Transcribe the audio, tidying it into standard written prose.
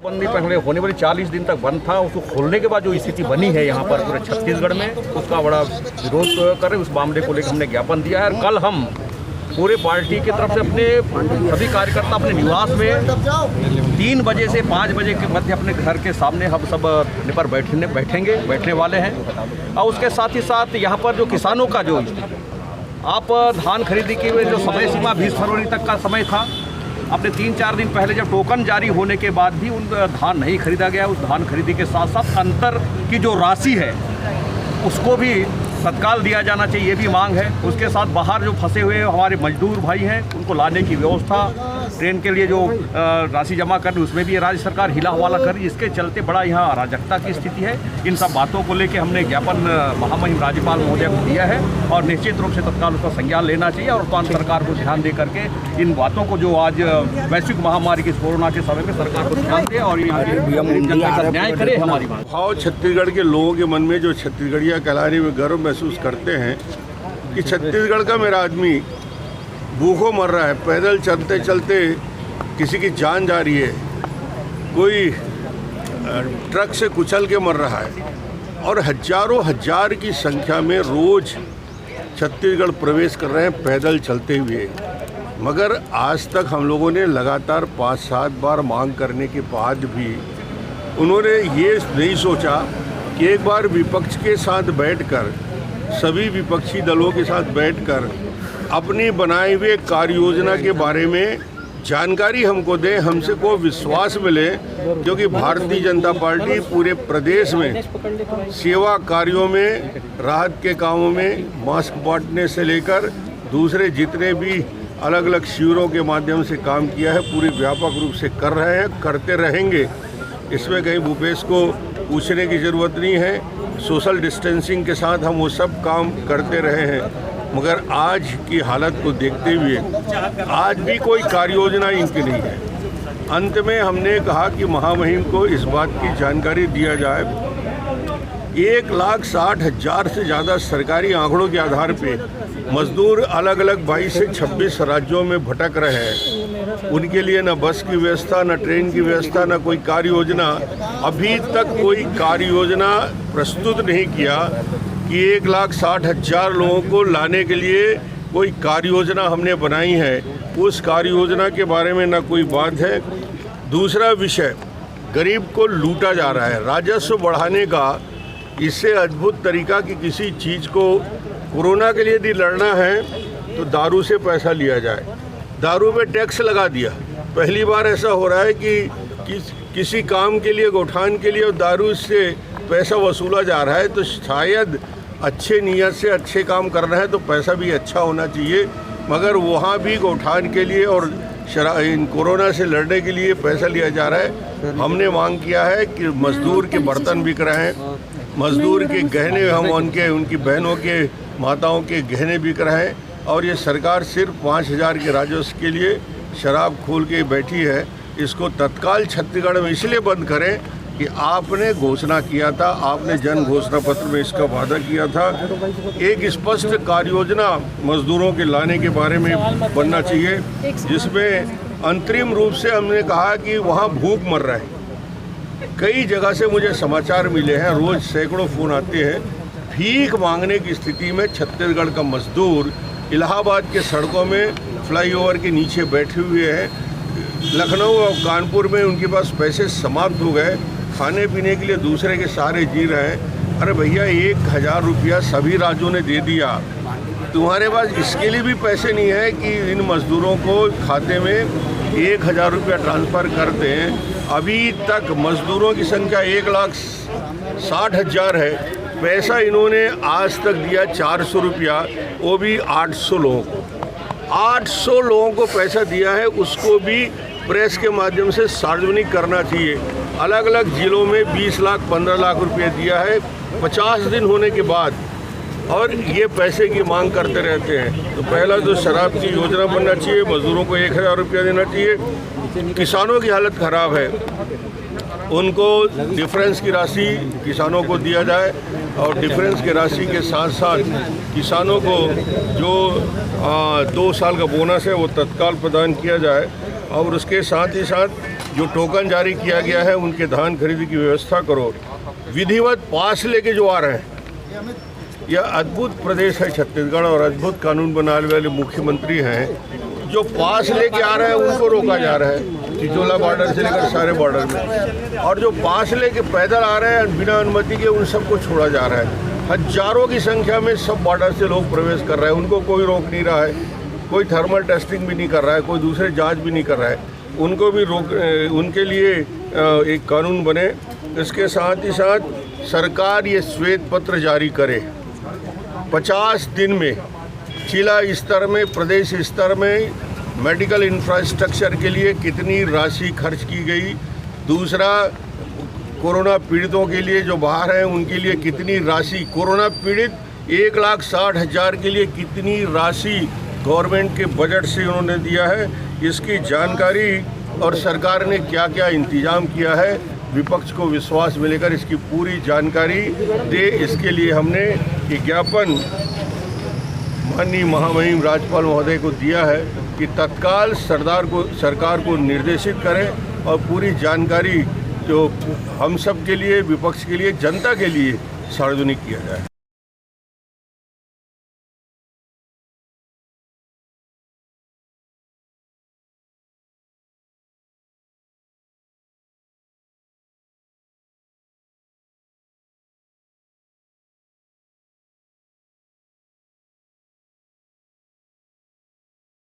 बंदी पर होने वाली 40 दिन तक बंद था, उसको खोलने के बाद जो स्थिति बनी है यहाँ पर पूरे छत्तीसगढ़ में, उसका बड़ा विरोध कर रहे। उस मामले को लेकर हमने ज्ञापन दिया है और कल हम पूरे पार्टी की तरफ से अपने सभी कार्यकर्ता अपने निवास में 3 बजे से 5 बजे के मध्य अपने घर के सामने हम सब पर बैठने वाले हैं। और उसके साथ ही साथ यहाँ पर जो किसानों का जो आप धान खरीदी की जो समय सीमा 20 फरवरी तक का समय था, अपने 3-4 दिन पहले जब टोकन जारी होने के बाद भी उन धान नहीं खरीदा गया। उस धान खरीदी के साथ साथ अंतर की जो राशि है उसको भी तत्काल दिया जाना चाहिए, ये भी मांग है। उसके साथ बाहर जो फंसे हुए हमारे मजदूर भाई हैं उनको लाने की व्यवस्था, ट्रेन के लिए जो राशि जमा कर रही उसमें भी राज्य सरकार हिला हवाला कर रही, इसके चलते बड़ा यहाँ अराजकता की स्थिति है। इन सब बातों को लेकर हमने ज्ञापन महामहिम राज्यपाल महोदय को दिया है और निश्चित रूप से तत्काल उसका संज्ञान लेना चाहिए और उत्तर सरकार को ध्यान दे करके इन बातों को जो आज वैश्विक महामारी की कोरोना के समय में सरकार को ध्यान दे और यहाँ के न्याय करे हमारी बात। भाव छत्तीसगढ़ के लोगों के मन में जो छत्तीसगढ़िया कहलाने में गर्व महसूस करते हैं कि छत्तीसगढ़ का मेरा आदमी भूखों मर रहा है, पैदल चलते चलते किसी की जान जा रही है, कोई ट्रक से कुचल के मर रहा है और हजारों हजार की संख्या में रोज छत्तीसगढ़ प्रवेश कर रहे हैं पैदल चलते हुए। मगर आज तक हम लोगों ने लगातार 5-7 बार मांग करने के बाद भी उन्होंने ये नहीं सोचा कि एक बार विपक्ष के साथ बैठकर, सभी विपक्षी दलों के साथ बैठकर अपनी बनाई हुए कार्य योजना के बारे में जानकारी हमको दें, हमसे को विश्वास मिले, क्योंकि भारतीय जनता पार्टी पूरे प्रदेश में सेवा कार्यों में, राहत के कामों में, मास्क बांटने से लेकर दूसरे जितने भी अलग अलग शिविरों के माध्यम से काम किया है पूरे व्यापक रूप से कर रहे हैं, करते रहेंगे। इसमें कहीं भूपेश को पूछने की ज़रूरत नहीं है। सोशल डिस्टेंसिंग के साथ हम वो सब काम करते रहे हैं, मगर आज की हालत को देखते हुए आज भी कोई कार्य योजना इनकी नहीं है। अंत में हमने कहा कि महामहिम को इस बात की जानकारी दिया जाए। 1,60,000 से ज़्यादा सरकारी आंकड़ों के आधार पे मजदूर अलग अलग 22 से 26 राज्यों में भटक रहे हैं। उनके लिए न बस की व्यवस्था, न ट्रेन की व्यवस्था, न कोई कार्य योजना। अभी तक कोई कार्य योजना प्रस्तुत नहीं किया कि 1,60,000 लोगों को लाने के लिए कोई कार्य योजना हमने बनाई है। उस कार्य योजना के बारे में न कोई बात है। दूसरा विषय, गरीब को लूटा जा रहा है। राजस्व बढ़ाने का इससे अद्भुत तरीका कि किसी चीज़ को कोरोना के लिए यदि लड़ना है तो दारू से पैसा लिया जाए, दारू पे टैक्स लगा दिया। पहली बार ऐसा हो रहा है कि किसी काम के लिए, गौठान के लिए दारू से पैसा वसूला जा रहा है। तो शायद अच्छे नियत से अच्छे काम करना है तो पैसा भी अच्छा होना चाहिए, मगर वहाँ भी गौठान के लिए और इन कोरोना से लड़ने के लिए पैसा लिया जा रहा है। हमने मांग किया है कि मजदूर के बर्तन बिक रहे हैं, मजदूर के गहने, हम उनकी बहनों के, माताओं के गहने बिक रहे हैं और ये सरकार सिर्फ 5,000 के राजस्व के लिए शराब खोल के बैठी है। इसको तत्काल छत्तीसगढ़ में इसलिए बंद करें कि आपने घोषणा किया था, आपने जन घोषणा पत्र में इसका वादा किया था। एक स्पष्ट कार्य योजना मजदूरों के लाने के बारे में बनना चाहिए, जिसमें अंतरिम रूप से हमने कहा कि वहाँ भूख मर रहा है। कई जगह से मुझे समाचार मिले हैं, रोज़ सैकड़ों फ़ोन आते हैं। भीख मांगने की स्थिति में छत्तीसगढ़ का मजदूर इलाहाबाद के सड़कों में फ्लाईओवर के नीचे बैठे हुए हैं। लखनऊ और कानपुर में उनके पास पैसे समाप्त हो गए, खाने पीने के लिए दूसरे के सहारे जी रहे हैं। अरे भैया, 1,000 रुपया सभी राज्यों ने दे दिया, तुम्हारे पास इसके लिए भी पैसे नहीं है कि इन मजदूरों को खाते में 1,000 रुपया ट्रांसफ़र कर दें। अभी तक मजदूरों की संख्या 1,60,000 है। पैसा इन्होंने आज तक दिया 400 रुपया, वो भी 800 लोगों को। 800 लोगों को पैसा दिया है, उसको भी प्रेस के माध्यम से सार्वजनिक करना चाहिए। अलग अलग ज़िलों में 20 लाख 15 लाख रुपये दिया है 50 दिन होने के बाद, और ये पैसे की मांग करते रहते हैं। तो पहला तो शराब की योजना बनना चाहिए, मजदूरों को 1,000 रुपया देना चाहिए। किसानों की हालत ख़राब है, उनको डिफरेंस की राशि किसानों को दिया जाए और डिफरेंस की राशि के साथ साथ किसानों को जो 2 साल का बोनस है वो तत्काल प्रदान किया जाए। और उसके साथ ही साथ जो टोकन जारी किया गया है उनके धान खरीदी की व्यवस्था करो। विधिवत पास लेके जो आ रहे हैं, यह अद्भुत प्रदेश है छत्तीसगढ़ और अद्भुत कानून बनाने वाले मुख्यमंत्री हैं। जो पास लेके आ रहे हैं उनको रोका जा रहा है, चिचोला बॉर्डर से लेकर सारे बॉर्डर में, और जो पास लेके पैदल आ रहे हैं बिना अनुमति के उन सबको छोड़ा जा रहा है। हजारों की संख्या में सब बॉर्डर से लोग प्रवेश कर रहे हैं, उनको कोई रोक नहीं रहा है, कोई थर्मल टेस्टिंग भी नहीं कर रहा है, कोई दूसरे जांच भी नहीं कर रहा है। उनको भी उनके लिए एक कानून बने। इसके साथ ही साथ सरकार ये श्वेत पत्र जारी करे 50 दिन में, जिला स्तर में, प्रदेश स्तर में मेडिकल इंफ्रास्ट्रक्चर के लिए कितनी राशि खर्च की गई। दूसरा, कोरोना पीड़ितों के लिए जो बाहर हैं उनके लिए कितनी राशि, कोरोना पीड़ित 1,60,000 के लिए कितनी राशि गवर्नमेंट के बजट से उन्होंने दिया है, इसकी जानकारी और सरकार ने क्या क्या इंतजाम किया है, विपक्ष को विश्वास में लेकर इसकी पूरी जानकारी दे। इसके लिए हमने ये ज्ञापन माननीय महामहिम राज्यपाल महोदय को दिया है कि तत्काल सरकार को निर्देशित करें और पूरी जानकारी जो हम सब के लिए, विपक्ष के लिए, जनता के लिए सार्वजनिक किया जाए।